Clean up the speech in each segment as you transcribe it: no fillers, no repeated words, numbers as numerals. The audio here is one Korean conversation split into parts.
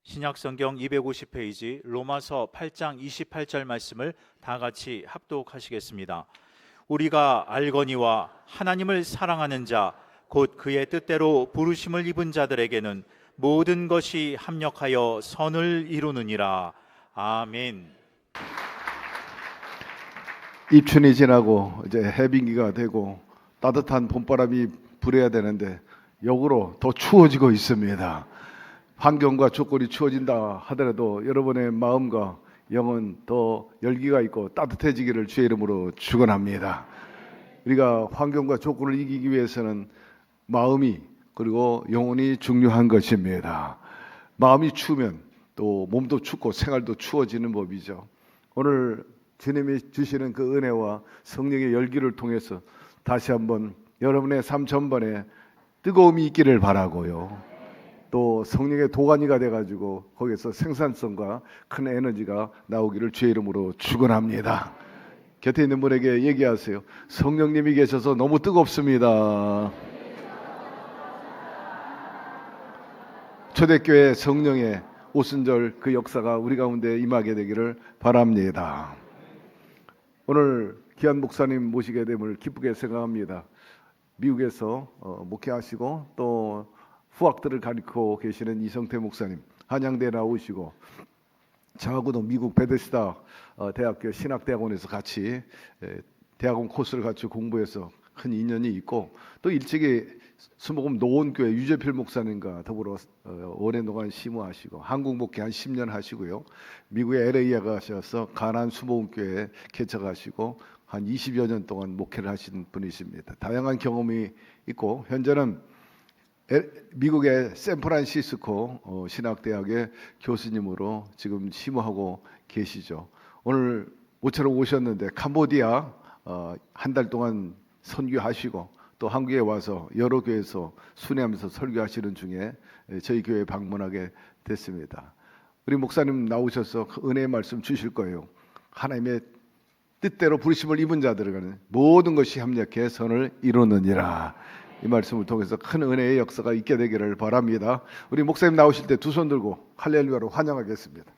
신약성경 250페이지 로마서 8장 28절 말씀을 다 같이 합독하시겠습니다. 우리가 알거니와 하나님을 사랑하는 자 곧 그의 뜻대로 부르심을 입은 자들에게는 모든 것이 합력하여 선을 이루느니라. 아멘. 입춘이 지나고 이제 해빙기가 되고 따뜻한 봄바람이 불어야 되는데 역으로 더 추워지고 있습니다. 환경과 조건이 추워진다 하더라도 여러분의 마음과 영은 더 열기가 있고 따뜻해지기를 주의 이름으로 축원합니다. 우리가 환경과 조건을 이기기 위해서는 마음이 그리고 영혼이 중요한 것입니다. 마음이 추우면 또 몸도 춥고 생활도 추워지는 법이죠. 오늘 주님이 주시는 그 은혜와 성령의 열기를 통해서 다시 한번 여러분의 삶 전반에 뜨거움이 있기를 바라고요. 또 성령의 도가니가 돼가지고 거기서 생산성과 큰 에너지가 나오기를 주의 이름으로 축원합니다. 곁에 있는 분에게 얘기하세요. 성령님이 계셔서 너무 뜨겁습니다. 초대교회 성령의 오순절 그 역사가 우리 가운데 임하게 되기를 바랍니다. 오늘 귀한 목사님 모시게 됨을 기쁘게 생각합니다. 미국에서 목회하시고 또 후학들을 가르치고 계시는 이성태 목사님, 한양대 나오시고 저하고도 미국 베데스다 대학교 신학대학원에서 같이 대학원 코스를 같이 공부해서 큰 인연이 있고 또 일찍이 수목금 노원교회 유재필 목사님과 더불어 오랜 동안 심우하시고 한국 목회 한 10년 하시고요. 미국에 LA에 가셔서 가난 수목금교회 개척하시고 한 20여 년 동안 목회를 하신 분이십니다. 다양한 경험이 있고 현재는 미국의 샌프란시스코 신학대학의 교수님으로 지금 심우하고 계시죠. 오늘 모처럼 오셨는데 캄보디아 한 달 동안 선교하시고 또 한국에 와서 여러 교회에서 순회하면서 설교하시는 중에 저희 교회에 방문하게 됐습니다. 우리 목사님 나오셔서 그 은혜의 말씀 주실 거예요. 하나님의 뜻대로 부르심을 입은 자들에게는 모든 것이 합력해 선을 이루느니라. 이 말씀을 통해서 큰 은혜의 역사가 있게 되기를 바랍니다. 우리 목사님 나오실 때 두 손 들고 할렐루야로 환영하겠습니다.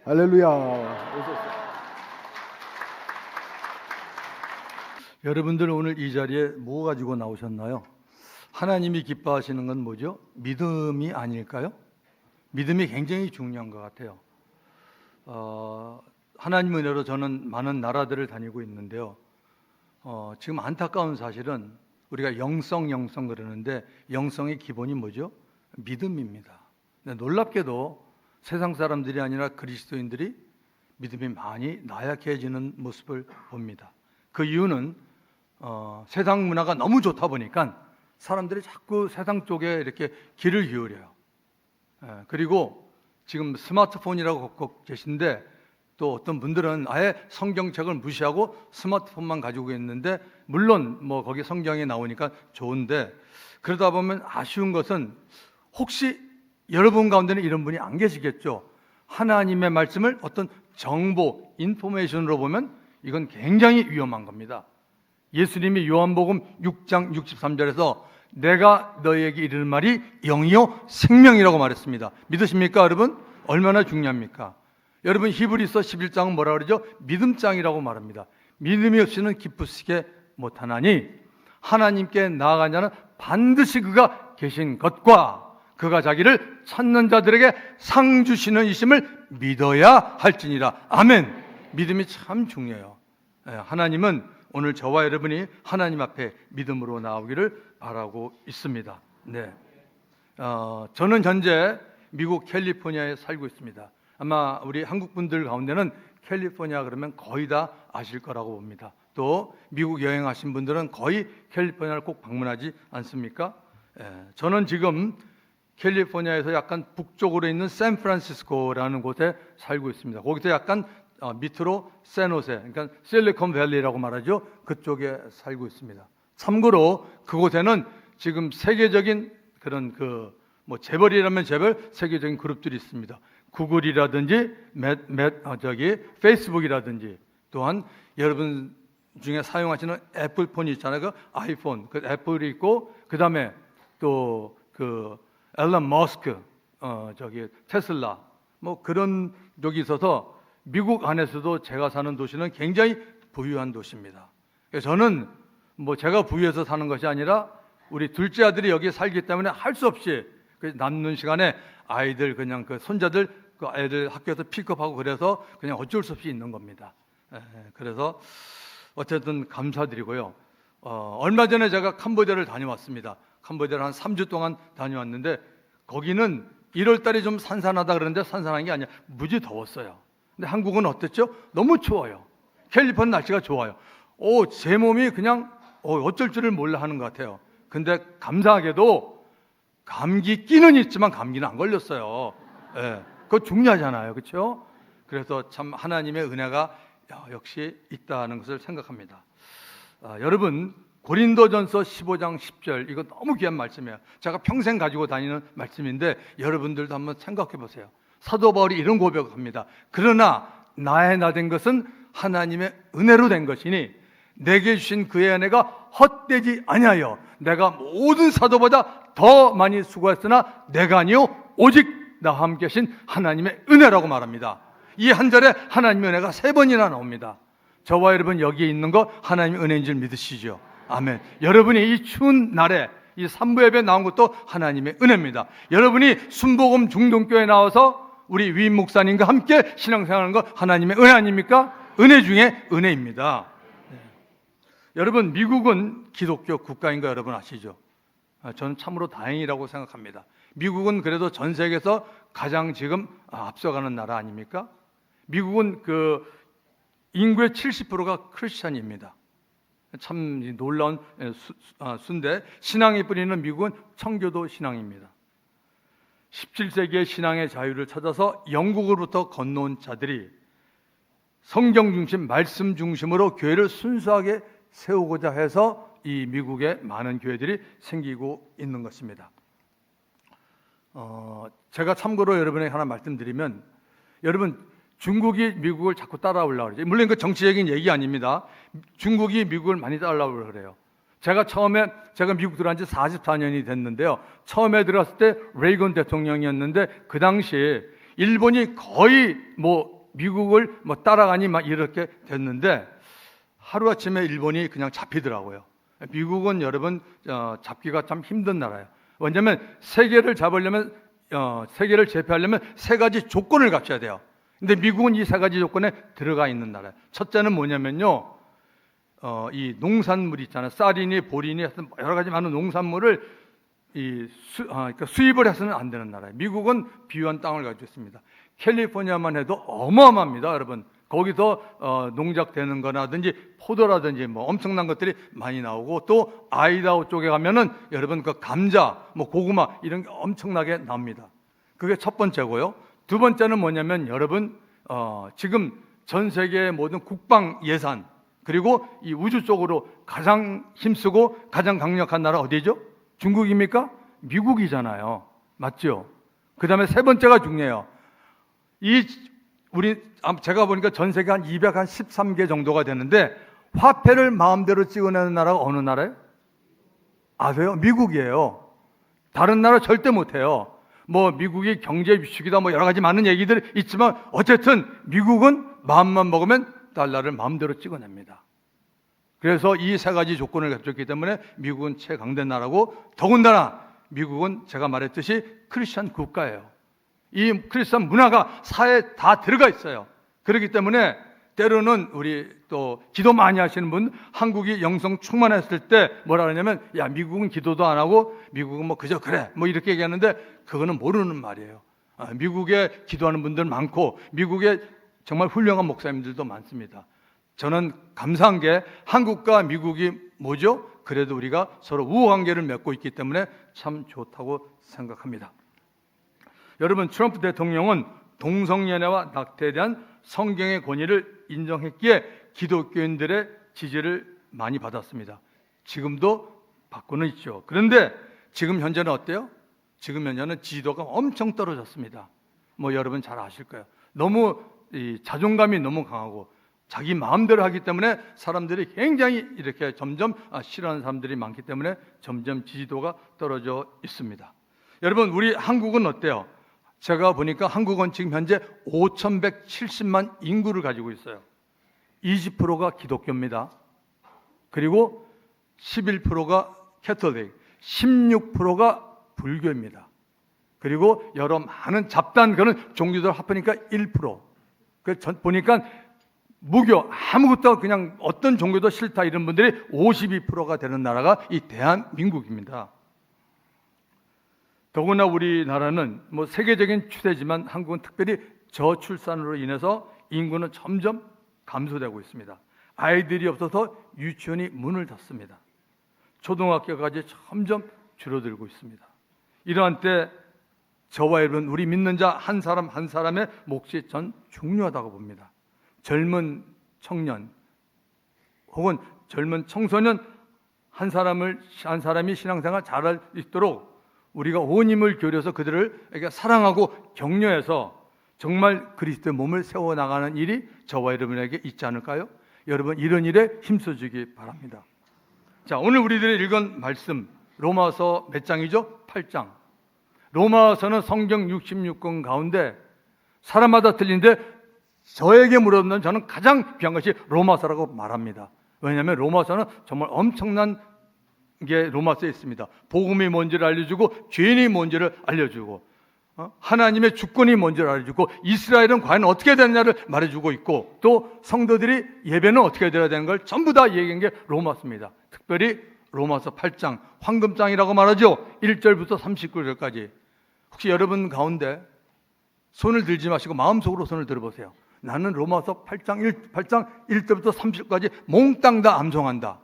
할렐루야. 여러분들 오늘 이 자리에 뭐 가지고 나오셨나요? 하나님이 기뻐하시는 건 뭐죠? 믿음이 아닐까요? 믿음이 굉장히 중요한 것 같아요. 하나님 은혜로 저는 많은 나라들을 다니고 있는데요. 지금 안타까운 사실은 우리가 영성 그러는데 영성의 기본이 뭐죠? 믿음입니다. 놀랍게도 세상 사람들이 아니라 그리스도인들이 믿음이 많이 나약해지는 모습을 봅니다. 그 이유는 세상 문화가 너무 좋다 보니까 사람들이 자꾸 세상 쪽에 이렇게 귀를 기울여요. 그리고 지금 스마트폰이라고 갖고 계신데 또 어떤 분들은 아예 성경책을 무시하고 스마트폰만 가지고 있는데 물론 뭐 거기 성경에 나오니까 좋은데 그러다 보면 아쉬운 것은 혹시 여러분 가운데는 이런 분이 안 계시겠죠. 하나님의 말씀을 어떤 정보, 인포메이션으로 보면 이건 굉장히 위험한 겁니다. 예수님이 요한복음 6장 63절에서 내가 너희에게 이르는 말이 영이요 생명이라고 말했습니다. 믿으십니까 여러분? 얼마나 중요합니까? 여러분 히브리서 11장은 뭐라 그러죠? 믿음장이라고 말합니다. 믿음이 없이는 기쁘시게 못하나니 하나님께 나아간 자는 반드시 그가 계신 것과 그가 자기를 찾는 자들에게 상 주시는 이심을 믿어야 할지니라. 아멘. 믿음이 참 중요해요. 하나님은 오늘 저와 여러분이 하나님 앞에 믿음으로 나오기를 바라고 있습니다. 네, 저는 현재 미국 캘리포니아에 살고 있습니다. 아마 우리 한국 분들 가운데는 캘리포니아 그러면 거의 다 아실 거라고 봅니다. 또 미국 여행하신 분들은 거의 캘리포니아를 꼭 방문하지 않습니까? 저는 지금 캘리포니아에서 약간 북쪽으로 있는 샌프란시스코라는 곳에 살고 있습니다. 거기서 약간 밑으로 샌호세, 그러니까 실리콘밸리라고 말하죠. 그쪽에 살고 있습니다. 참고로 그곳에는 지금 세계적인 그런 뭐 재벌이라면 재벌 세계적인 그룹들이 있습니다. 구글이라든지 페이스북이라든지 또한 여러분 중에 사용하시는 애플폰이 있잖아요. 그 아이폰, 그 애플이 있고 그 다음에 또 그 앨런 머스크 테슬라 뭐 그런 적이 있어서 미국 안에서도 제가 사는 도시는 굉장히 부유한 도시입니다. 그래서 저는 뭐 제가 부유해서 사는 것이 아니라 우리 둘째 아들이 여기 살기 때문에 할 수 없이 그 남는 시간에 아이들 그냥 그 손자들 그 애들 학교에서 픽업하고 그래서 그냥 어쩔 수 없이 있는 겁니다. 그래서 어쨌든 감사드리고요. 얼마 전에 제가 캄보디아를 다녀왔습니다. 캄보디아를 한 3주 동안 다녀왔는데 거기는 1월 달에 좀 산산하다 그러는데 산산한 게 아니라 무지 더웠어요. 근데 한국은 어땠죠? 너무 추워요. 캘리포니아 날씨가 좋아요. 제 몸이 그냥 어쩔 줄을 몰라 하는 것 같아요. 근데 감사하게도 감기 끼는 있지만 감기는 안 걸렸어요. 예, 그거 중요하잖아요, 그렇죠? 그래서 참 하나님의 은혜가 역시 있다는 것을 생각합니다. 여러분 고린도전서 15장 10절 이거 너무 귀한 말씀이에요. 제가 평생 가지고 다니는 말씀인데 여러분들도 한번 생각해 보세요. 사도 바울이 이런 고백을 합니다. 그러나 나의 나 된 것은 하나님의 은혜로 된 것이니 내게 주신 그의 은혜가 헛되지 아니하여 내가 모든 사도보다 더 많이 수고했으나 내가 아니요 오직 나와 함께 하신 하나님의 은혜라고 말합니다. 이 한 절에 하나님의 은혜가 3번이나 나옵니다. 저와 여러분 여기에 있는 거 하나님의 은혜인 줄 믿으시죠? 아멘. 여러분이 이 추운 날에 이 삼부 예배 나온 것도 하나님의 은혜입니다. 여러분이 순복음 중동교회 나와서 우리 위임 목사님과 함께 신앙생활하는 거 하나님의 은혜 아닙니까? 은혜 중에 은혜입니다. 여러분 미국은 기독교 국가인 거 여러분 아시죠? 저는 참으로 다행이라고 생각합니다. 미국은 그래도 전 세계에서 가장 지금 앞서가는 나라 아닙니까? 미국은 그 인구의 70%가 크리스찬입니다. 참 놀라운 수인데 신앙이 뿌리는 미국은 청교도 신앙입니다. 17세기의 신앙의 자유를 찾아서 영국으로부터 건너온 자들이 성경 중심, 말씀 중심으로 교회를 순수하게 세우고자 해서 이 미국에 많은 교회들이 생기고 있는 것입니다. 제가 참고로 여러분에게 하나 말씀드리면 여러분 중국이 미국을 자꾸 따라오려고 그러죠. 물론 그 정치적인 얘기 아닙니다. 중국이 미국을 많이 따라오려고 그래요. 제가 미국 들어간 지 44년이 됐는데요. 처음에 들어갔을 때 레이건 대통령이었는데 그 당시에 일본이 거의 미국을 따라가니 이렇게 됐는데 하루아침에 일본이 그냥 잡히더라고요. 미국은 여러분 잡기가 참 힘든 나라예요. 왜냐하면 세계를 잡으려면 세계를 제패하려면 3가지 조건을 갖춰야 돼요. 근데 미국은 이 3가지 조건에 들어가 있는 나라예요. 첫째는 뭐냐면요, 이 농산물 있잖아요. 쌀이니 보리니 하여튼 여러 가지 많은 농산물을 그러니까 수입을 해서는 안 되는 나라예요. 미국은 비유한 땅을 가지고 있습니다. 캘리포니아만 해도 어마어마합니다, 여러분. 거기서 농작되는 거라든지 포도라든지 엄청난 것들이 많이 나오고 또 아이다호 쪽에 가면은 여러분 그 감자, 고구마 이런 게 엄청나게 나옵니다. 그게 첫 번째고요. 두 번째는 뭐냐면 여러분 지금 전 세계의 모든 국방 예산 그리고 이 우주 쪽으로 가장 힘쓰고 가장 강력한 나라 어디죠? 중국입니까? 미국이잖아요. 맞죠? 그 다음에 세 번째가 중요해요. 제가 보니까 전 세계 한 213개 정도가 되는데 화폐를 마음대로 찍어내는 나라가 어느 나라예요? 아세요? 미국이에요. 다른 나라 절대 못해요. 미국이 경제 위축이다 여러 가지 많은 얘기들이 있지만 어쨌든 미국은 마음만 먹으면 달러를 마음대로 찍어냅니다. 그래서 이 3가지 조건을 갖췄기 때문에 미국은 최강된 나라고 더군다나 미국은 제가 말했듯이 크리스천 국가예요. 이 크리스천 문화가 사회에 다 들어가 있어요. 그렇기 때문에 때로는 우리 또 기도 많이 하시는 분 한국이 영성 충만했을 때 뭐라 그러냐면 야 미국은 기도도 안 하고 미국은 그저 그래 이렇게 얘기하는데 그거는 모르는 말이에요. 미국에 기도하는 분들 많고 미국에 정말 훌륭한 목사님들도 많습니다. 저는 감사한 게 한국과 미국이 뭐죠? 그래도 우리가 서로 우호관계를 맺고 있기 때문에 참 좋다고 생각합니다. 여러분 트럼프 대통령은 동성연애와 낙태에 대한 성경의 권위를 인정했기에 기독교인들의 지지를 많이 받았습니다. 지금도 받고는 있죠. 그런데 지금 현재는 어때요? 지금 현재는 지지도가 엄청 떨어졌습니다. 여러분 잘 아실 거예요. 너무 자존감이 너무 강하고 자기 마음대로 하기 때문에 사람들이 굉장히 이렇게 점점 싫어하는 사람들이 많기 때문에 점점 지지도가 떨어져 있습니다. 여러분 우리 한국은 어때요? 제가 보니까 한국은 지금 현재 5,170만 인구를 가지고 있어요. 20%가 기독교입니다. 그리고 11%가 캐톨릭, 16%가 불교입니다. 그리고 여러 많은 잡다한 그런 종교들 합하니까 1%. 보니까 무교, 아무것도 그냥 어떤 종교도 싫다 이런 분들이 52%가 되는 나라가 이 대한민국입니다. 더구나 우리나라는 뭐 세계적인 추세지만 한국은 특별히 저출산으로 인해서 인구는 점점 감소되고 있습니다. 아이들이 없어서 유치원이 문을 닫습니다. 초등학교까지 점점 줄어들고 있습니다. 이러한 때 저와 여러분, 우리 믿는 자 한 사람 한 사람의 몫이 전 중요하다고 봅니다. 젊은 청년 혹은 젊은 청소년 한 사람이 신앙생활 잘할 수 있도록 우리가 온 힘을 기울여서 그들을 사랑하고 격려해서 정말 그리스도의 몸을 세워나가는 일이 저와 여러분에게 있지 않을까요? 여러분, 이런 일에 힘써주기 바랍니다. 자, 오늘 우리들이 읽은 말씀 로마서 몇 장이죠? 8장. 로마서는 성경 66권 가운데 사람마다 틀린데 저에게 물어보면 저는 가장 귀한 것이 로마서라고 말합니다. 왜냐하면 로마서는 정말 엄청난 게 로마서에 있습니다. 복음이 뭔지를 알려주고 죄인이 뭔지를 알려주고 하나님의 주권이 뭔지를 알려주고 이스라엘은 과연 어떻게 되느냐를 말해주고 있고 또 성도들이 예배는 어떻게 드려야 되는 걸 전부 다 얘기한 게 로마서입니다. 특별히 로마서 8장, 황금장이라고 말하죠. 1절부터 39절까지. 혹시 여러분 가운데 손을 들지 마시고 마음속으로 손을 들어보세요. 나는 로마서 8장 1절부터 30절까지 몽땅 다 암송한다.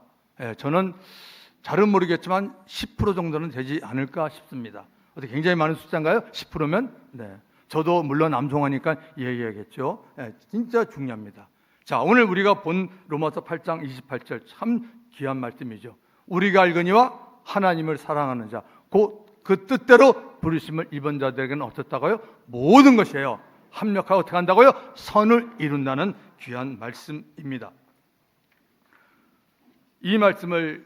저는 잘은 모르겠지만 10% 정도는 되지 않을까 싶습니다. 어떻게 굉장히 많은 숫자인가요? 10%면? 네. 저도 물론 암송하니까 얘기하겠죠. 진짜 중요합니다. 자, 오늘 우리가 본 로마서 8장 28절 참 귀한 말씀이죠. 우리가 알거니와 하나님을 사랑하는 자, 곧 그 뜻대로 부르심을 입은 자들에게는 어떻다고요? 모든 것이에요. 합력하고 어떻게 한다고요? 선을 이룬다는 귀한 말씀입니다. 이 말씀을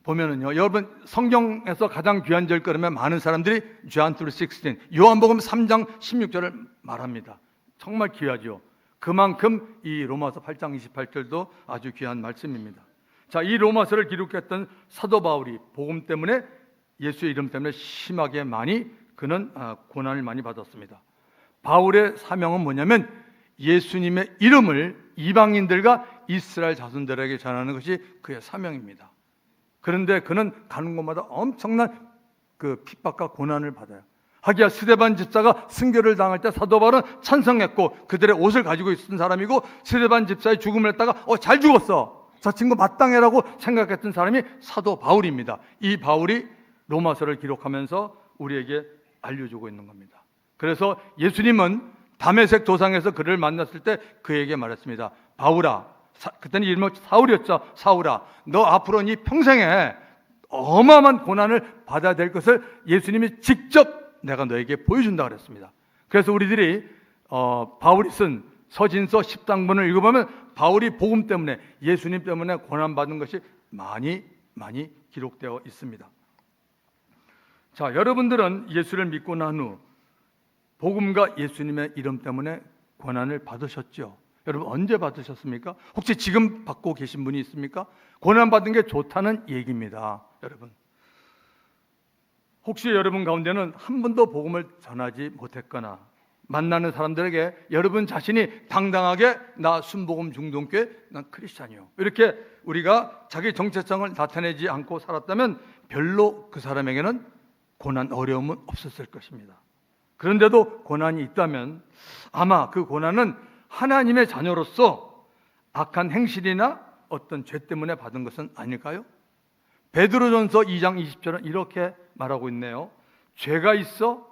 보면은요, 여러분 성경에서 가장 귀한 절거름에 많은 사람들이 John 3:16, 요한복음 3장 16절을 말합니다. 정말 귀하죠. 그만큼 이 로마서 8장 28절도 아주 귀한 말씀입니다. 자, 이 로마서를 기록했던 사도 바울이 복음 때문에 예수의 이름 때문에 심하게 그는 고난을 많이 받았습니다. 바울의 사명은 뭐냐면 예수님의 이름을 이방인들과 이스라엘 자손들에게 전하는 것이 그의 사명입니다. 그런데 그는 가는 곳마다 엄청난 그 핍박과 고난을 받아요. 하기야 스데반 집사가 순교를 당할 때 사도 바울은 찬성했고 그들의 옷을 가지고 있었던 사람이고 스데반 집사의 죽음을 했다가 잘 죽었어, 저 친구 마땅해라고 생각했던 사람이 사도 바울입니다. 이 바울이 로마서를 기록하면서 우리에게 알려주고 있는 겁니다. 그래서 예수님은 다메섹 도상에서 그를 만났을 때 그에게 말했습니다. 바울아, 그때는 이름이 사울이었죠. 사울아, 너 앞으로 네 평생에 어마어마한 고난을 받아야 될 것을 예수님이 직접 내가 너에게 보여준다 그랬습니다. 그래서 우리들이 바울이 쓴 서신서 10장본을 읽어보면 바울이 복음 때문에 예수님 때문에 고난받은 것이 많이 기록되어 있습니다. 자, 여러분들은 예수를 믿고 난 후 복음과 예수님의 이름 때문에 고난을 받으셨죠? 여러분 언제 받으셨습니까? 혹시 지금 받고 계신 분이 있습니까? 고난받은 게 좋다는 얘기입니다. 여러분, 혹시 여러분 가운데는 한 번도 복음을 전하지 못했거나 만나는 사람들에게 여러분 자신이 당당하게 나 순복음 중동교회, 난 크리스찬이요, 이렇게 우리가 자기 정체성을 나타내지 않고 살았다면 별로 그 사람에게는 고난, 어려움은 없었을 것입니다. 그런데도 고난이 있다면 아마 그 고난은 하나님의 자녀로서 악한 행실이나 어떤 죄 때문에 받은 것은 아닐까요? 베드로전서 2장 20절은 이렇게 말하고 있네요. 죄가 있어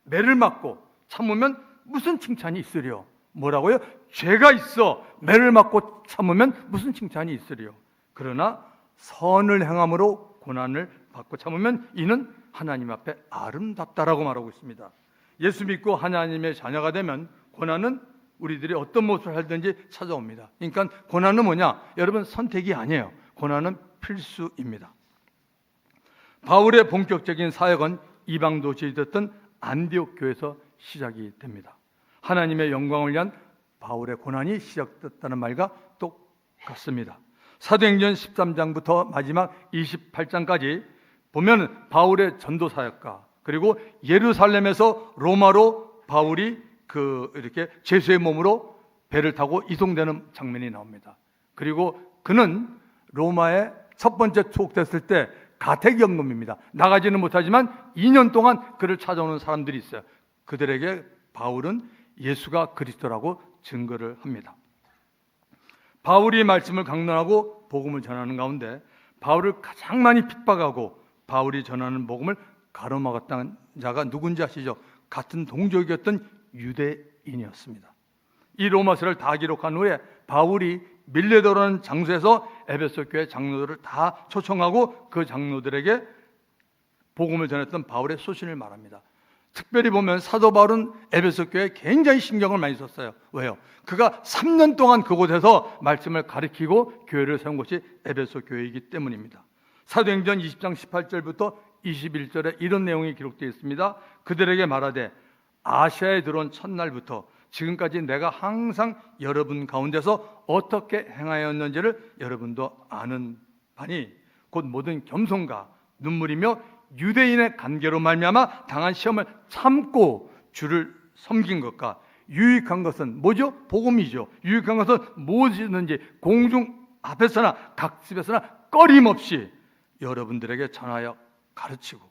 매를 맞고 참으면 무슨 칭찬이 있으리요? 뭐라고요? 죄가 있어 매를 맞고 참으면 무슨 칭찬이 있으리요? 그러나 선을 행함으로 고난을 받고 참으면 이는 하나님 앞에 아름답다라고 말하고 있습니다. 예수 믿고 하나님의 자녀가 되면 고난은 우리들이 어떤 모습을 살든지 찾아옵니다. 그러니까 고난은 뭐냐? 여러분, 선택이 아니에요. 고난은 필수입니다. 바울의 본격적인 사역은 이방 도시에 있었던 안디옥 교회에서 시작이 됩니다. 하나님의 영광을 위한 바울의 고난이 시작됐다는 말과 똑같습니다. 사도행전 13장부터 마지막 28장까지 보면 바울의 전도 사역과 그리고 예루살렘에서 로마로 바울이 이렇게 죄수의 몸으로 배를 타고 이송되는 장면이 나옵니다. 그리고 그는 로마에 첫 번째 투옥됐을 때 가택연금입니다. 나가지는 못하지만 2년 동안 그를 찾아오는 사람들이 있어요. 그들에게 바울은 예수가 그리스도라고 증거를 합니다. 바울이 말씀을 강론하고 복음을 전하는 가운데 바울을 가장 많이 핍박하고 바울이 전하는 복음을 가로막았다는 자가 누군지 아시죠? 같은 동족이었던 유대인이었습니다. 이 로마서를 다 기록한 후에 바울이 밀레도라는 장소에서 에베소 교회 장로들을 다 초청하고 그 장로들에게 복음을 전했던 바울의 소신을 말합니다. 특별히 보면 사도 바울은 에베소 교회에 굉장히 신경을 많이 썼어요. 왜요? 그가 3년 동안 그곳에서 말씀을 가르치고 교회를 세운 곳이 에베소 교회이기 때문입니다. 사도행전 20장 18절부터 21절에 이런 내용이 기록되어 있습니다. 그들에게 말하되 아시아에 들어온 첫날부터 지금까지 내가 항상 여러분 가운데서 어떻게 행하였는지를 여러분도 아는 바니 곧 모든 겸손과 눈물이며 유대인의 관계로 말미암아 당한 시험을 참고 주를 섬긴 것과 유익한 것은 뭐죠? 복음이죠. 유익한 것은 무엇이든지 공중 앞에서나 각 집에서나 꺼림없이 여러분들에게 전하여 가르치고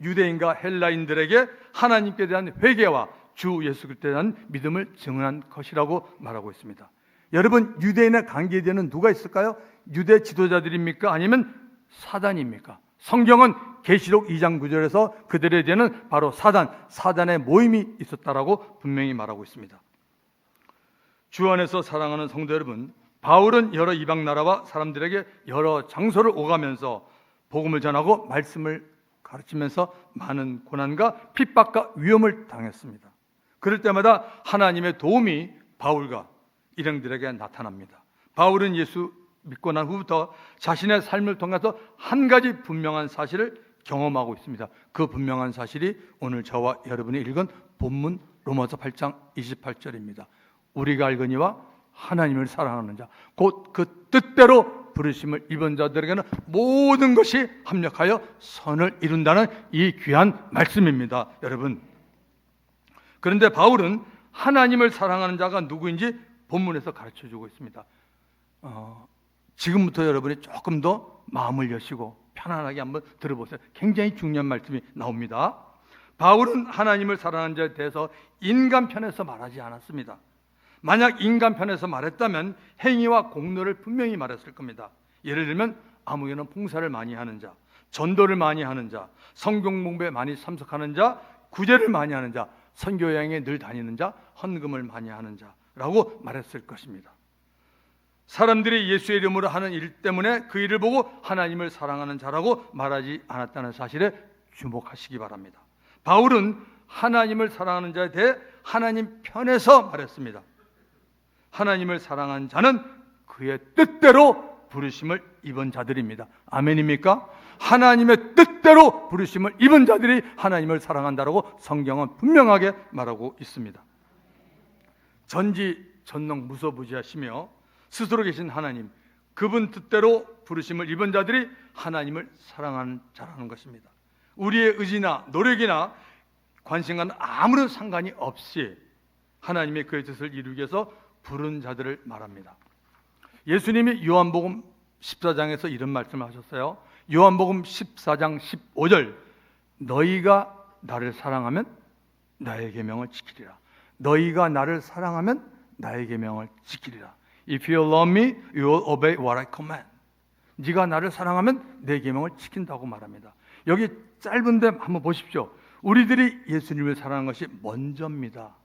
유대인과 헬라인들에게 하나님께 대한 회개와 주 예수 그리스도에 대한 믿음을 증언한 것이라고 말하고 있습니다. 여러분, 유대인의 관계에 대한 누가 있을까요? 유대 지도자들입니까? 아니면 사단입니까? 성경은 계시록 2장 9절에서 그들에 대한 바로 사단의 모임이 있었다라고 분명히 말하고 있습니다. 주 안에서 사랑하는 성도 여러분, 바울은 여러 이방 나라와 사람들에게 여러 장소를 오가면서 복음을 전하고 말씀을 가르치면서 많은 고난과 핍박과 위험을 당했습니다. 그럴 때마다 하나님의 도움이 바울과 일행들에게 나타납니다. 바울은 예수 믿고 난 후부터 자신의 삶을 통해서 한 가지 분명한 사실을 경험하고 있습니다. 그 분명한 사실이 오늘 저와 여러분이 읽은 본문 로마서 8장 28절입니다. 우리가 알거니와 하나님을 사랑하는 자, 곧 그 뜻대로 부르심을 입은 자들에게는 모든 것이 합력하여 선을 이룬다는 이 귀한 말씀입니다. 여러분, 그런데 바울은 하나님을 사랑하는 자가 누구인지 본문에서 가르쳐주고 있습니다. 지금부터 여러분이 조금 더 마음을 여시고 편안하게 한번 들어보세요. 굉장히 중요한 말씀이 나옵니다. 바울은 하나님을 사랑하는 자에 대해서 인간 편에서 말하지 않았습니다. 만약 인간 편에서 말했다면 행위와 공로를 분명히 말했을 겁니다. 예를 들면 아무개는 봉사를 많이 하는 자, 전도를 많이 하는 자, 성경 공부에 많이 참석하는 자, 구제를 많이 하는 자, 선교 여행에 늘 다니는 자, 헌금을 많이 하는 자라고 말했을 것입니다. 사람들이 예수의 이름으로 하는 일 때문에 그 일을 보고 하나님을 사랑하는 자라고 말하지 않았다는 사실에 주목하시기 바랍니다. 바울은 하나님을 사랑하는 자에 대해 하나님 편에서 말했습니다. 하나님을 사랑한 자는 그의 뜻대로 부르심을 입은 자들입니다. 아멘입니까? 하나님의 뜻대로 부르심을 입은 자들이 하나님을 사랑한다라고 성경은 분명하게 말하고 있습니다. 전지전능 무소부지하시며 스스로 계신 하나님, 그분 뜻대로 부르심을 입은 자들이 하나님을 사랑하는 자라는 것입니다. 우리의 의지나 노력이나 관심과는 아무런 상관이 없이 하나님의 그의 뜻을 이루기 위해서 부른 자들을 말합니다. 예수님이 요한복음 14장에서 이런 말씀을 하셨어요. 요한복음 14장 15절, 너희가 나를 사랑하면 나의 계명을 지키리라. 너희가 나를 사랑하면 나의 계명을 지키리라. If you love me, you will obey what I command. 네가 나를 사랑하면 내 계명을 지킨다고 말합니다. 여기 짧은데 한번 보십시오. 우리들이 예수님을 사랑하는 것이 먼저입니다.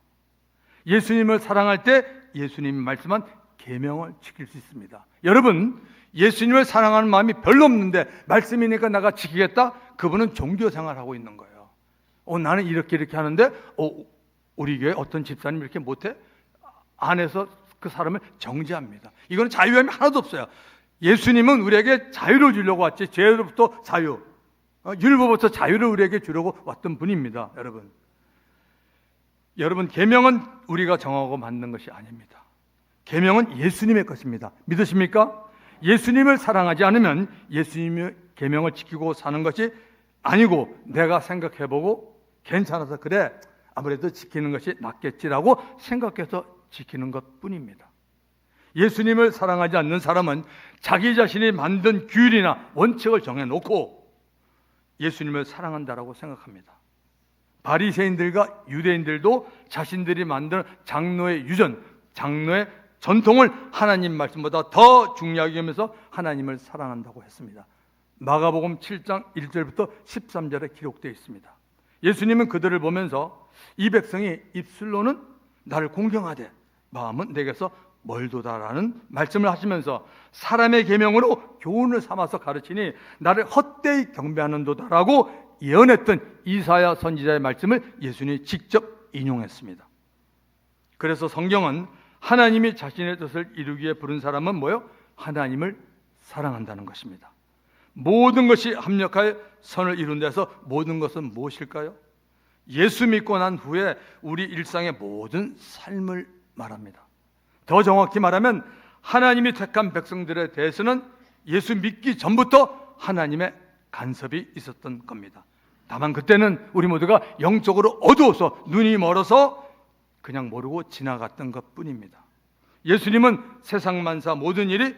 예수님을 사랑할 때 예수님이 말씀한 계명을 지킬 수 있습니다. 여러분, 예수님을 사랑하는 마음이 별로 없는데 말씀이니까 내가 지키겠다? 그분은 종교생활하고 있는 거예요. 나는 이렇게 하는데 우리 교회 어떤 집사님 이렇게 못해? 안에서 그 사람을 정죄합니다. 이건 자유함이 하나도 없어요. 예수님은 우리에게 자유를 주려고 왔지, 죄로부터 자유, 율법부터 자유를 우리에게 주려고 왔던 분입니다. 여러분, 여러분, 계명은 우리가 정하고 만든 것이 아닙니다. 계명은 예수님의 것입니다. 믿으십니까? 예수님을 사랑하지 않으면 예수님의 계명을 지키고 사는 것이 아니고, 내가 생각해보고 괜찮아서 그래, 아무래도 지키는 것이 낫겠지라고 생각해서 지키는 것뿐입니다. 예수님을 사랑하지 않는 사람은 자기 자신이 만든 규율이나 원칙을 정해놓고 예수님을 사랑한다라고 생각합니다. 바리새인들과 유대인들도 자신들이 만든 장로의 유전, 장로의 전통을 하나님 말씀보다 더 중요하게 여기면서 하나님을 사랑한다고 했습니다. 마가복음 7장 1절부터 13절에 기록되어 있습니다. 예수님은 그들을 보면서 이 백성이 입술로는 나를 공경하되 마음은 내게서 멀도다라는 말씀을 하시면서 사람의 계명으로 교훈을 삼아서 가르치니 나를 헛되이 경배하는도다라고 예언했던 이사야 선지자의 말씀을 예수님이 직접 인용했습니다. 그래서 성경은 하나님이 자신의 뜻을 이루기에 부른 사람은 뭐요? 하나님을 사랑한다는 것입니다. 모든 것이 합력하여 선을 이룬 데서 모든 것은 무엇일까요? 예수 믿고 난 후에 우리 일상의 모든 삶을 말합니다. 더 정확히 말하면 하나님이 택한 백성들에 대해서는 예수 믿기 전부터 하나님의 간섭이 있었던 겁니다. 다만 그때는 우리 모두가 영적으로 어두워서 눈이 멀어서 그냥 모르고 지나갔던 것뿐입니다. 예수님은 세상 만사 모든 일이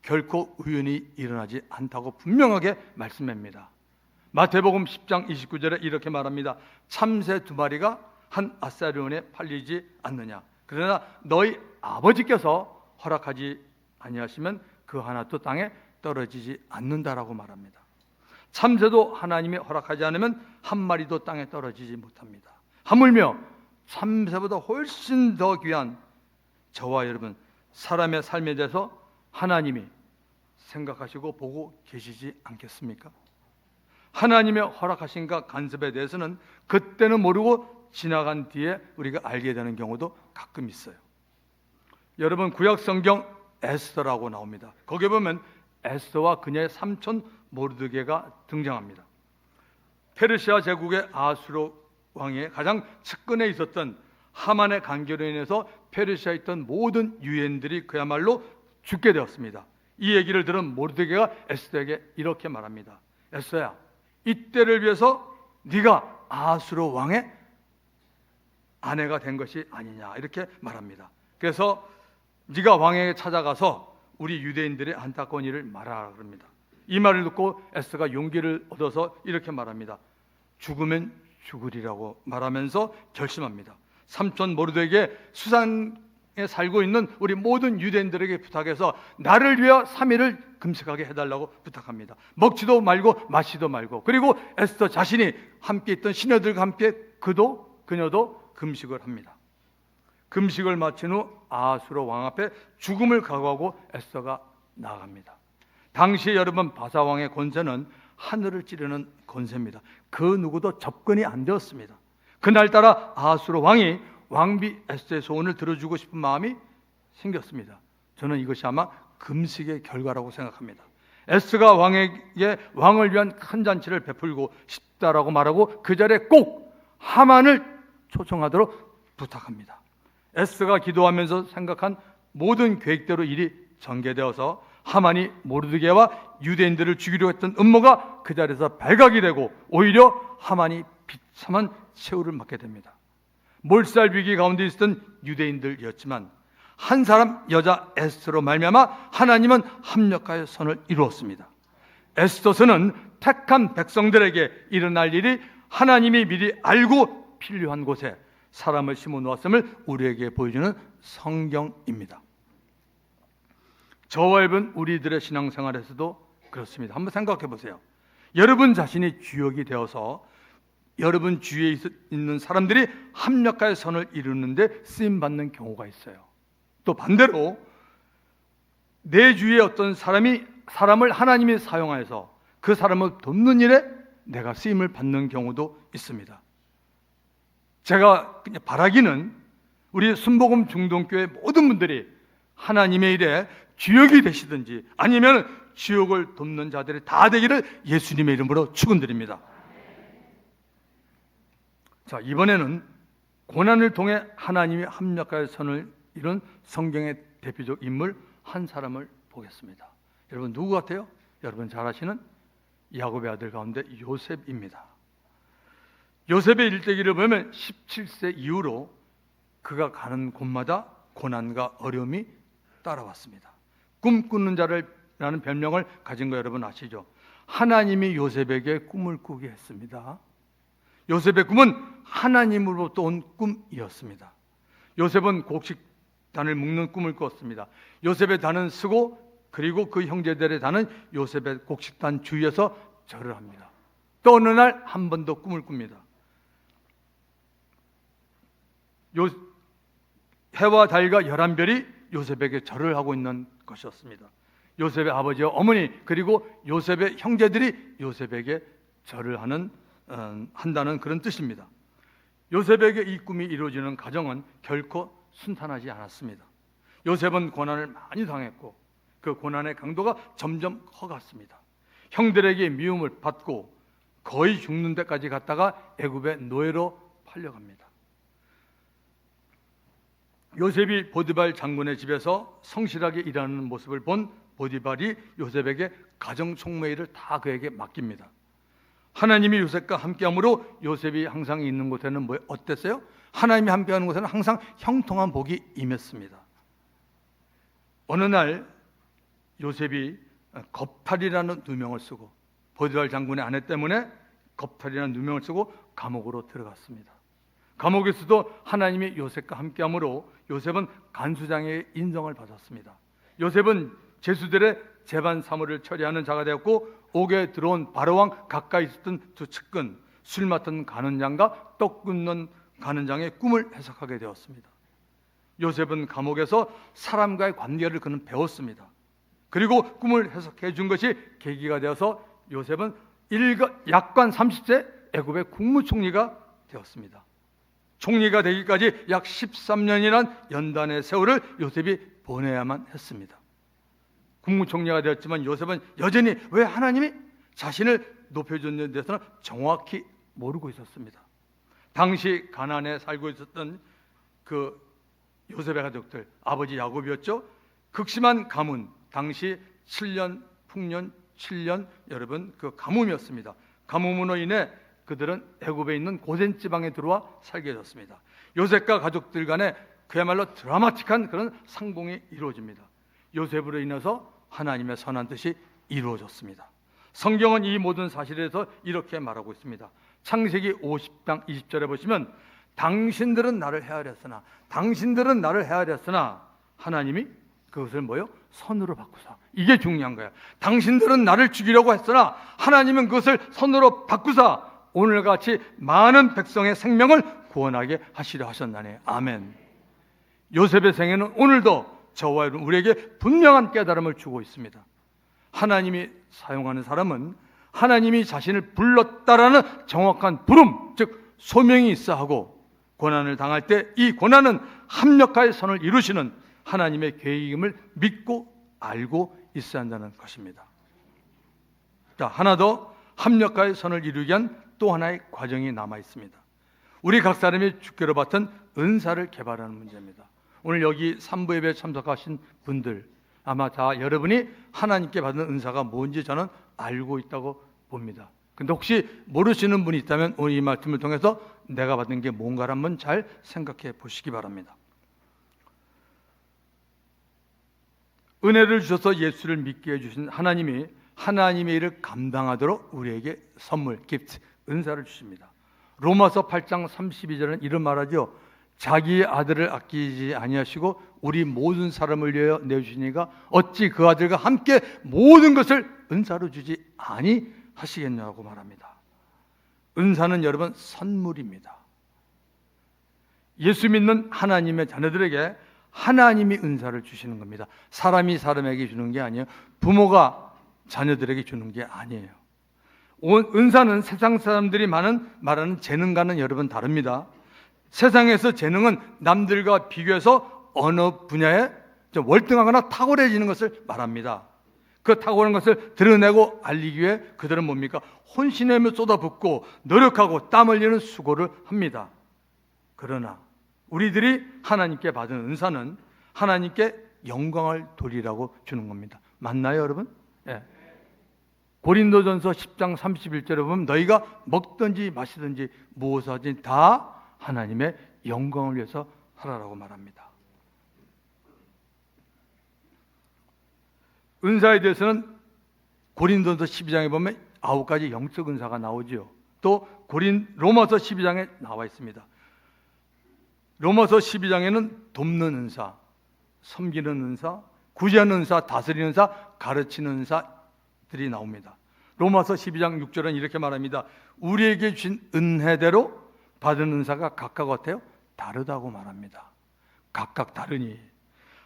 결코 우연히 일어나지 않다고 분명하게 말씀합니다. 마태복음 10장 29절에 이렇게 말합니다. 참새 2마리가 한 아사리온에 팔리지 않느냐. 그러나 너희 아버지께서 허락하지 아니하시면 그 하나도 땅에 떨어지지 않는다라고 말합니다. 참새도 하나님이 허락하지 않으면 한 마리도 땅에 떨어지지 못합니다. 하물며 참새보다 훨씬 더 귀한 저와 여러분, 사람의 삶에 대해서 하나님이 생각하시고 보고 계시지 않겠습니까? 하나님의 허락하신가 간섭에 대해서는 그때는 모르고 지나간 뒤에 우리가 알게 되는 경우도 가끔 있어요. 여러분, 구약 성경 에스더라고 나옵니다. 거기에 보면 에스더와 그녀의 삼촌 모르드게가 등장합니다. 페르시아 제국의 아수르 왕의 가장 측근에 있었던 하만의 간계로 인해서 페르시아에 있던 모든 유엔들이 그야말로 죽게 되었습니다. 이 얘기를 들은 모르드게가 에스더에게 이렇게 말합니다. 에스더야, 이때를 위해서 네가 아수르 왕의 아내가 된 것이 아니냐, 이렇게 말합니다. 그래서 네가 왕에게 찾아가서 우리 유대인들의 안타까운 일을 말하라 그럽니다. 이 말을 듣고 에스더가 용기를 얻어서 이렇게 말합니다. 죽으면 죽으리라고 말하면서 결심합니다. 삼촌 모르드에게 수산에 살고 있는 우리 모든 유대인들에게 부탁해서 나를 위하여 3일을 금식하게 해달라고 부탁합니다. 먹지도 말고 마시도 말고, 그리고 에스더 자신이 함께 있던 시녀들과 함께 그녀도 금식을 합니다. 금식을 마친 후 아수르 왕 앞에 죽음을 각오하고 에스더가 나아갑니다. 당시 여러분, 바사왕의 권세는 하늘을 찌르는 권세입니다. 그 누구도 접근이 안 되었습니다. 그날따라 아수르 왕이 왕비 에스더의 소원을 들어주고 싶은 마음이 생겼습니다. 저는 이것이 아마 금식의 결과라고 생각합니다. 에스더가 왕에게 왕을 위한 큰 잔치를 베풀고 싶다라고 말하고 그 자리에 꼭 하만을 초청하도록 부탁합니다. 에스더가 기도하면서 생각한 모든 계획대로 일이 전개되어서 하만이 모르드게와 유대인들을 죽이려 했던 음모가 그 자리에서 발각이 되고 오히려 하만이 비참한 최후를 맞게 됩니다. 몰살 위기 가운데 있었던 유대인들이었지만 한 사람 여자 에스더로 말미암아 하나님은 합력하여 선을 이루었습니다. 에스더서는 택한 백성들에게 일어날 일이 하나님이 미리 알고 필요한 곳에 사람을 심어 놓았음을 우리에게 보여주는 성경입니다. 저와 여러분, 우리들의 신앙생활에서도 그렇습니다. 한번 생각해 보세요. 여러분 자신이 주역이 되어서 여러분 주위에 있는 사람들이 합력하여 선을 이루는데 쓰임받는 경우가 있어요. 또 반대로 내 주위에 어떤 사람을 하나님이 사용하여서 그 사람을 돕는 일에 내가 쓰임을 받는 경우도 있습니다. 제가 바라기는 우리 순복음 중동교회 모든 분들이 하나님의 일에 주역이 되시든지 아니면 주역을 돕는 자들이 다 되기를 예수님의 이름으로 축원드립니다. 자, 이번에는 고난을 통해 하나님이 합력하여 선을 이룬 성경의 대표적 인물 한 사람을 보겠습니다. 여러분 누구 같아요? 여러분 잘 아시는 야곱의 아들 가운데 요셉입니다. 요셉의 일대기를 보면 17세 이후로 그가 가는 곳마다 고난과 어려움이 따라왔습니다. 꿈꾸는 자라는 별명을 가진 거 여러분 아시죠? 하나님이 요셉에게 꿈을 꾸게 했습니다. 요셉의 꿈은 하나님으로부터 온 꿈이었습니다. 요셉은 곡식단을 묶는 꿈을 꾸었습니다. 요셉의 단은 쓰고 그리고 그 형제들의 단은 요셉의 곡식단 주위에서 절을 합니다. 또 어느 날 한 번 더 꿈을 꿉니다. 해와 달과 11별이 요셉에게 절을 하고 있는 것이었습니다. 요셉의 아버지와 어머니 그리고 요셉의 형제들이 요셉에게 절을 한다는 그런 뜻입니다. 요셉에게 이 꿈이 이루어지는 과정은 결코 순탄하지 않았습니다. 요셉은 고난을 많이 당했고 그 고난의 강도가 점점 커갔습니다. 형들에게 미움을 받고 거의 죽는 데까지 갔다가 애굽의 노예로 팔려갑니다. 요셉이 보디발 장군의 집에서 성실하게 일하는 모습을 본 보디발이 요셉에게 가정 총무일을 다 그에게 맡깁니다. 하나님이 요셉과 함께함으로 요셉이 항상 있는 곳에는 어땠어요? 하나님이 함께하는 곳에는 항상 형통한 복이 임했습니다. 어느 날 요셉이 겁탈이라는 누명을 쓰고 보디발 장군의 아내 때문에 겁탈이라는 누명을 쓰고 감옥으로 들어갔습니다. 감옥에서도 하나님이 요셉과 함께함으로 요셉은 간수장의 인정을 받았습니다. 요셉은 죄수들의 재반 사무를 처리하는 자가 되었고 옥에 들어온 바로왕 가까이 있었던 두 측근, 술 맡은 간원장과 떡 굽는 간원장의 꿈을 해석하게 되었습니다. 요셉은 감옥에서 사람과의 관계를 그는 배웠습니다. 그리고 꿈을 해석해 준 것이 계기가 되어서 요셉은 약관 30세 애굽의 국무총리가 되었습니다. 총리가 되기까지 약 13년이란 연단의 세월을 요셉이 보내야만 했습니다. 국무총리가 되었지만 요셉은 여전히 왜 하나님이 자신을 높여줬는지에 대해서는 정확히 모르고 있었습니다. 당시 가나안에 살고 있었던 그 요셉의 가족들, 아버지 야곱이었죠. 극심한 가문, 당시 7년 풍년 7년 여러분 그 가뭄이었습니다. 가뭄으로 인해 그들은 애굽에 있는 고센 지방에 들어와 살게 되었습니다. 요셉과 가족들 간에 그야말로 드라마틱한 그런 상봉이 이루어집니다. 요셉으로 인해서 하나님의 선한 뜻이 이루어졌습니다. 성경은 이 모든 사실에서 이렇게 말하고 있습니다. 창세기 50장 20절에 보시면 당신들은 나를 헤아렸으나 하나님이 그것을 선으로 바꾸사. 이게 중요한 거야. 당신들은 나를 죽이려고 했으나 하나님은 그것을 선으로 바꾸사 오늘같이 많은 백성의 생명을 구원하게 하시려 하셨나니. 아멘. 요셉의 생애는 오늘도 저와 여러분 우리에게 분명한 깨달음을 주고 있습니다. 하나님이 사용하는 사람은 하나님이 자신을 불렀다라는 정확한 부름, 즉 소명이 있어 하고 고난을 당할 때 이 고난은 합력하여 선을 이루시는 하나님의 계획임을 믿고 알고 있어야 한다는 것입니다. 자, 하나 더 합력하여 선을 이루기 위한 또 하나의 과정이 남아 있습니다. 우리 각 사람이 주께로 받은 은사를 개발하는 문제입니다. 오늘 여기 3부 예배에 참석하신 분들 아마 다 여러분이 하나님께 받은 은사가 뭔지 저는 알고 있다고 봅니다. 근데 혹시 모르시는 분이 있다면 오늘 이 말씀을 통해서 내가 받은 게 뭔가를 한번 잘 생각해 보시기 바랍니다. 은혜를 주셔서 예수를 믿게 해주신 하나님이 하나님의 일을 감당하도록 우리에게 선물, 기프트, 은사를 주십니다. 로마서 8장 32절은 이런 말하죠. 자기의 아들을 아끼지 아니하시고 우리 모든 사람을 위하여 내주시니가 어찌 그 아들과 함께 모든 것을 은사로 주지 아니하시겠냐고 말합니다. 은사는 여러분 선물입니다. 예수 믿는 하나님의 자녀들에게 하나님이 은사를 주시는 겁니다. 사람이 사람에게 주는 게 아니에요. 부모가 자녀들에게 주는 게 아니에요. 은사는 세상 사람들이 말하는 재능과는 여러분 다릅니다. 세상에서 재능은 남들과 비교해서 어느 분야에 월등하거나 탁월해지는 것을 말합니다. 그 탁월한 것을 드러내고 알리기 위해 그들은 뭡니까? 혼신내며 쏟아붓고 노력하고 땀 흘리는 수고를 합니다. 그러나 우리들이 하나님께 받은 은사는 하나님께 영광을 돌리라고 주는 겁니다. 맞나요, 여러분? 예. 고린도전서 10장 31절에 보면 너희가 먹든지 마시든지 무엇을 하든지 다 하나님의 영광을 위해서 하라라고 말합니다. 은사에 대해서는 고린도전서 12장에 보면 9가지 영적 은사가 나오죠. 또 로마서 12장에 나와 있습니다. 로마서 12장에는 돕는 은사, 섬기는 은사, 구제하는 은사, 다스리는 은사, 가르치는 은사들이 나옵니다. 로마서 12장 6절은 이렇게 말합니다. 우리에게 주신 은혜대로 받은 은사가 각각 어때요? 다르다고 말합니다. 각각 다르니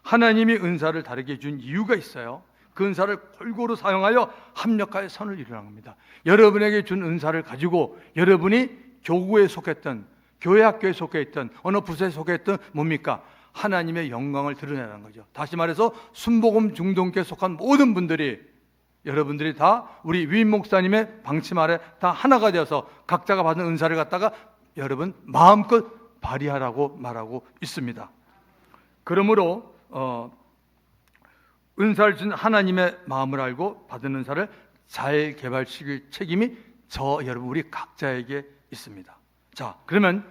하나님이 은사를 다르게 준 이유가 있어요. 그 은사를 골고루 사용하여 합력하여 선을 이루는 겁니다. 여러분에게 준 은사를 가지고 여러분이 교구에 속했던, 교회 학교에 속해 있던, 어느 부서에 속해 있던 뭡니까? 하나님의 영광을 드러내는 거죠. 다시 말해서 순복음 중동교에 속한 모든 분들이, 여러분들이 다 우리 위임 목사님의 방침 아래 다 하나가 되어서 각자가 받은 은사를 갖다가 여러분 마음껏 발휘하라고 말하고 있습니다. 그러므로 은사를 준 하나님의 마음을 알고 받은 은사를 잘 개발시킬 책임이 여러분 우리 각자에게 있습니다. 자, 그러면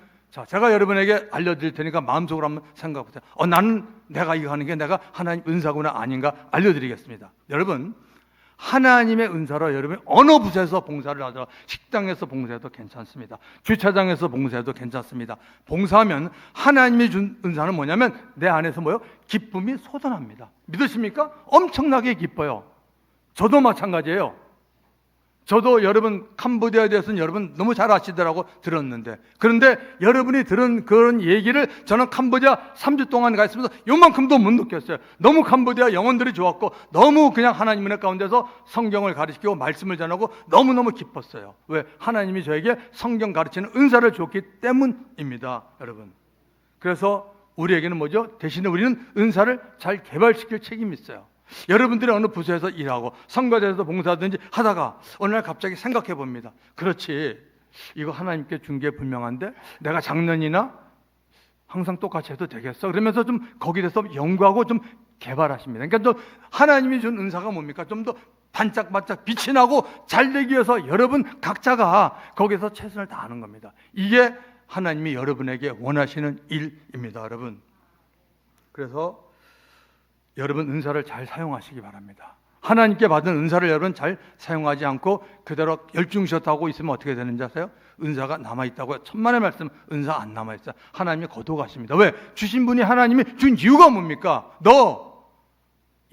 제가 여러분에게 알려드릴 테니까 마음속으로 한번 생각해보세요. 나는 내가 이거 하는 게 내가 하나님 은사구나 아닌가 알려드리겠습니다. 여러분, 하나님의 은사로 여러분이 어느 부서에서 봉사를 하더라도 식당에서 봉사해도 괜찮습니다. 주차장에서 봉사해도 괜찮습니다. 봉사하면 하나님이 준 은사는 뭐냐면 내 안에서 뭐요? 기쁨이 솟아납니다. 믿으십니까? 엄청나게 기뻐요. 저도 마찬가지예요. 저도 여러분 캄보디아에 대해서는 여러분 너무 잘 아시더라고 들었는데, 그런데 여러분이 들은 그런 얘기를 저는 캄보디아 3주 동안 가 있으면서 요만큼도 못 느꼈어요. 너무 캄보디아 영혼들이 좋았고 너무 그냥 하나님 은혜 가운데서 성경을 가르치고 말씀을 전하고 너무너무 기뻤어요. 왜? 하나님이 저에게 성경 가르치는 은사를 줬기 때문입니다, 여러분. 그래서 우리에게는 뭐죠? 대신에 우리는 은사를 잘 개발시킬 책임이 있어요. 여러분들이 어느 부서에서 일하고 성가대에서 봉사하든지 하다가 어느 날 갑자기 생각해 봅니다. 그렇지, 이거 하나님께 준 게 분명한데 내가 작년이나 항상 똑같이 해도 되겠어? 그러면서 좀 거기에 대해서 연구하고 좀 개발하십니다. 그러니까 또 하나님이 준 은사가 뭡니까? 좀 더 반짝반짝 빛이 나고 잘 되기 위해서 여러분 각자가 거기서 최선을 다하는 겁니다. 이게 하나님이 여러분에게 원하시는 일입니다, 여러분. 그래서 여러분 은사를 잘 사용하시기 바랍니다. 하나님께 받은 은사를 여러분 잘 사용하지 않고 그대로 열중시었다고 있으면 어떻게 되는지 아세요? 은사가 남아있다고요. 천만의 말씀, 은사 안 남아있어요. 하나님이 거둬가십니다. 왜? 주신 분이 하나님이 준 이유가 뭡니까? 너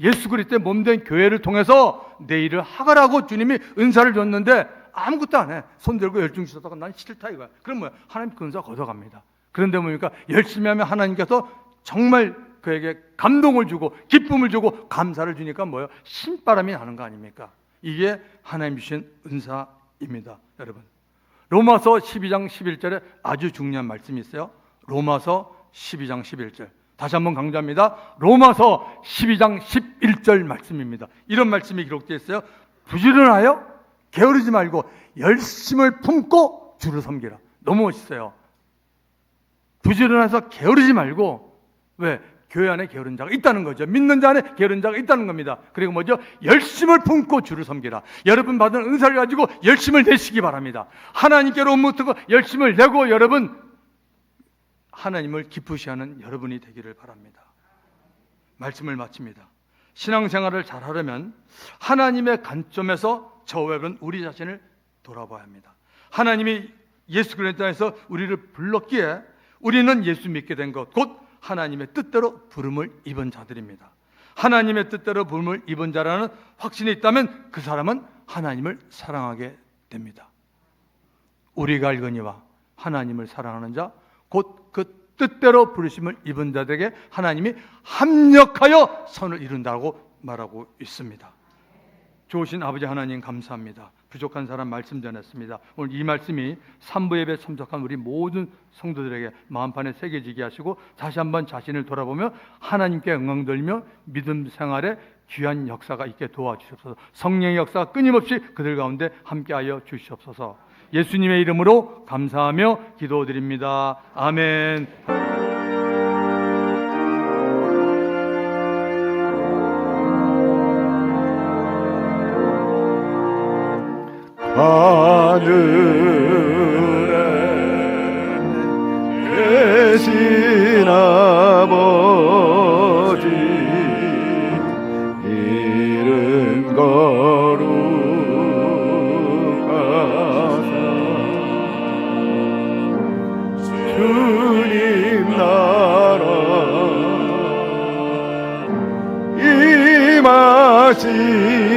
예수 그리스도의 몸된 교회를 통해서 내 일을 하라고 주님이 은사를 줬는데 아무것도 안 해. 손 들고 열중시었다가 난 싫다 이거야. 그럼 뭐야? 하나님 그 은사 걷어갑니다. 그런데 뭡니까? 열심히 하면 하나님께서 정말 그에게 감동을 주고 기쁨을 주고 감사를 주니까 뭐예요? 신바람이 나는 거 아닙니까? 이게 하나님 주신 은사입니다, 여러분. 로마서 12장 11절에 아주 중요한 말씀이 있어요. 로마서 12장 11절. 다시 한번 강조합니다. 로마서 12장 11절 말씀입니다. 이런 말씀이 기록되어 있어요. 부지런하여 게으르지 말고 열심을 품고 주를 섬기라. 너무 멋있어요. 부지런해서 게으르지 말고, 왜? 교회 안에 게으른 자가 있다는 거죠. 믿는 자 안에 게으른 자가 있다는 겁니다. 그리고 뭐죠? 열심을 품고 주를 섬기라. 여러분 받은 은사를 가지고 열심을 내시기 바랍니다. 하나님께로부터 열심을 내고 여러분 하나님을 기쁘시하는 여러분이 되기를 바랍니다. 말씀을 마칩니다. 신앙생활을 잘하려면 하나님의 관점에서 저와 여러분 우리 자신을 돌아봐야 합니다. 하나님이 예수 그리스도에서 우리를 불렀기에 우리는 예수 믿게 된 것, 곧 하나님의 뜻대로 부름을 입은 자들입니다. 하나님의 뜻대로 부름을 입은 자라는 확신이 있다면 그 사람은 하나님을 사랑하게 됩니다. 우리가 알거니와 하나님을 사랑하는 자, 곧 그 뜻대로 부르심을 입은 자들에게 하나님이 합력하여 선을 이룬다고 말하고 있습니다. 좋으신 아버지 하나님 감사합니다. 부족한 사람 말씀 전했습니다. 오늘 이 말씀이 3부 예배 참석한 우리 모든 성도들에게 마음판에 새겨지게 하시고 다시 한번 자신을 돌아보며 하나님께 영광 돌리며 믿음 생활에 귀한 역사가 있게 도와주시옵소서. 성령의 역사가 끊임없이 그들 가운데 함께하여 주시옵소서. 예수님의 이름으로 감사하며 기도드립니다. 아멘. 하늘에 계신 아버지 이름 거룩하사 주님 나라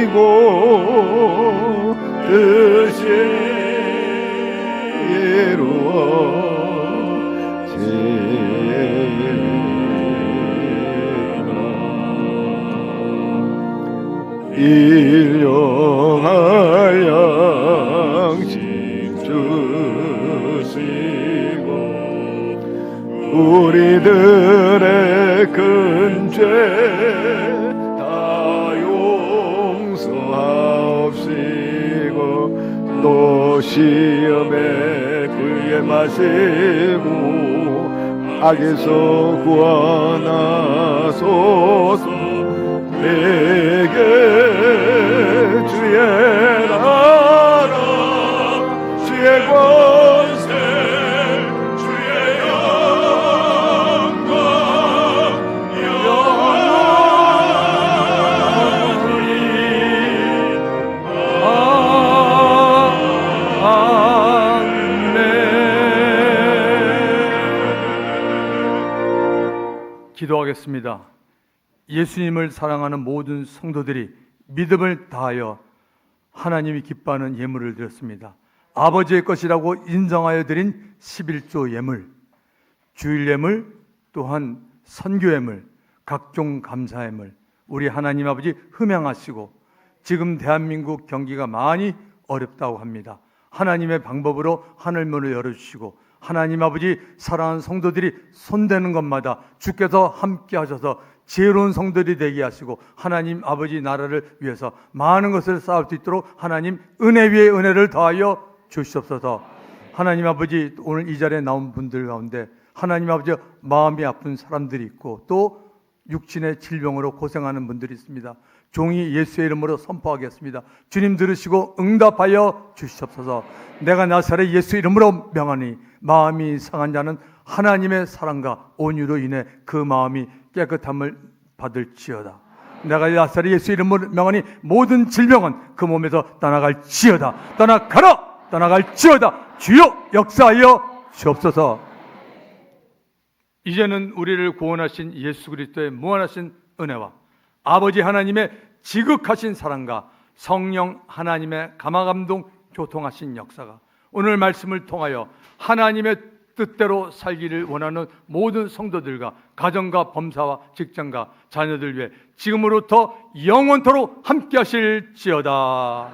임하시고 뜻이 이루어지나 일용할 양식 주시고 우리들의 큰 죄 다 용서하옵시고 또 시험에 굴게 마시고 악에서 구원하소서 내게 주의 나라 주의 권세 주의 영광 영원히 기도하겠습니다. 예수님을 사랑하는 모든 성도들이 믿음을 다하여 하나님이 기뻐하는 예물을 드렸습니다. 아버지의 것이라고 인정하여 드린 11조 예물, 주일 예물, 또한 선교 예물, 각종 감사 예물, 우리 하나님 아버지 흠양하시고 지금 대한민국 경기가 많이 어렵다고 합니다. 하나님의 방법으로 하늘문을 열어주시고 하나님 아버지 사랑하는 성도들이 손대는 것마다 주께서 함께 하셔서 지혜로운 성도들이 되게 하시고 하나님 아버지 나라를 위해서 많은 것을 쌓을 수 있도록 하나님 은혜 위에 은혜를 더하여 주시옵소서. 하나님 아버지 오늘 이 자리에 나온 분들 가운데 하나님 아버지 마음이 아픈 사람들이 있고 또 육신의 질병으로 고생하는 분들이 있습니다. 종이 예수의 이름으로 선포하겠습니다. 주님 들으시고 응답하여 주시옵소서. 내가 나사렛 예수 이름으로 명하니 마음이 상한 자는 하나님의 사랑과 온유로 인해 그 마음이 깨끗함을 받을지어다. 내가 나사렛 예수 이름으로 명하니 모든 질병은 그 몸에서 떠나갈지어다. 떠나가라. 떠나갈지어다. 주여 역사하여 주옵소서. 이제는 우리를 구원하신 예수 그리스도의 무한하신 은혜와 아버지 하나님의 지극하신 사랑과 성령 하나님의 감화감동 교통하신 역사가 오늘 말씀을 통하여 하나님의 뜻대로 살기를 원하는 모든 성도들과 가정과 범사와 직장과 자녀들 위해 지금으로부터 영원토록 함께 하실지어다.